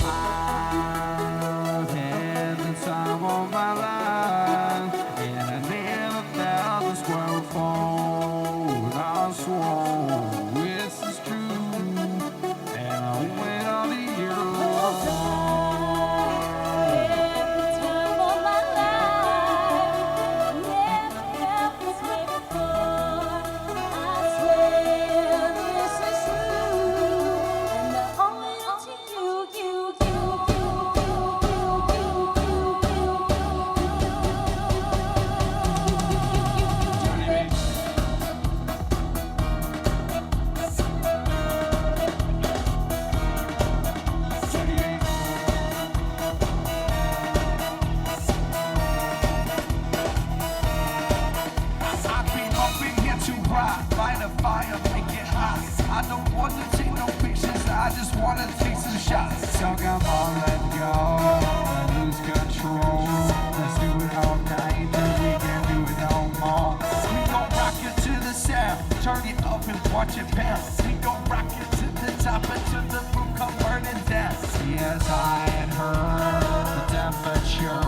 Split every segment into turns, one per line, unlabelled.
I've had the time of my life, and I never felt this way before. And I swore this is true, and I went on to you. Light a fire, make it hot. I don't want to take no pictures, I just want to take some shots. So come on, let go, lose control. Let's do it all night, till we can't do it no more. We gon' rock it to the sound, turn it up and watch it bounce. We gon' rock it to the top until the room come burning down. Yes, I had heard the temperature,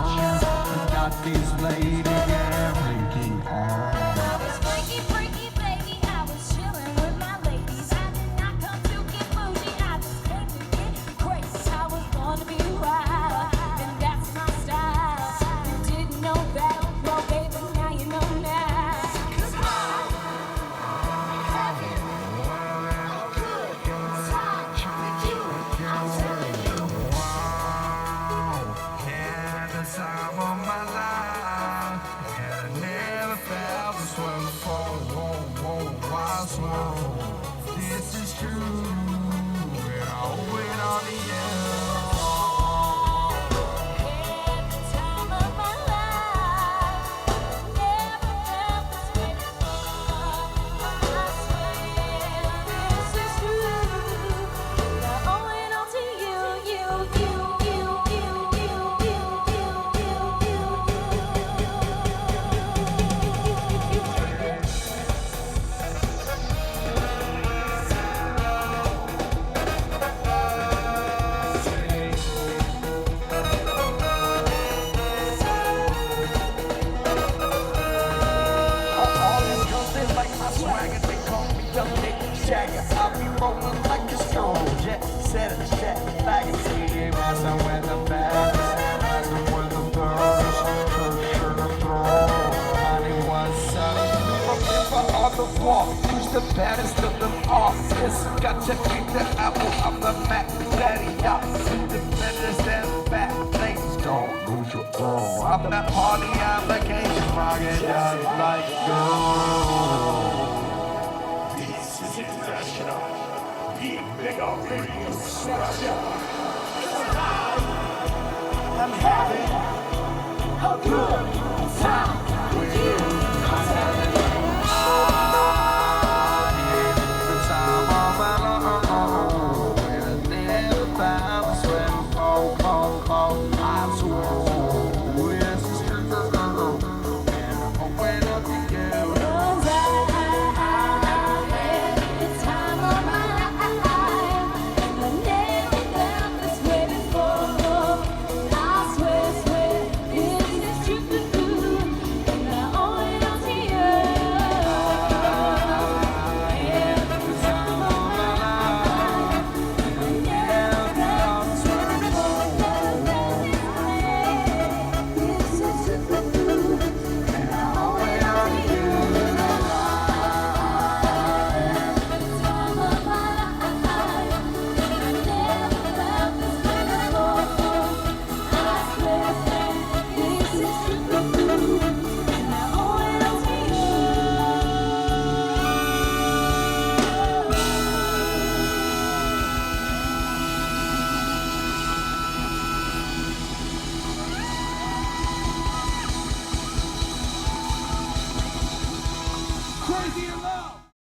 but not these ladies get freaky hard. Time of my life, and I never felt this way before. I swear this is true, and I'll wait on the end. I'll be rolling like a strong jet, set a jet, flag and see rising with the best, rising with the birds, sure to throw. Honey, what's up? From on the wall, who's the baddest of them all? Yes, got to keep the apple on the Mac, daddy, y'all. The baddest and bad things, don't lose your ball. I'm that party application, rockin' just like gold.
International, big mega radio smasher. I'm having a good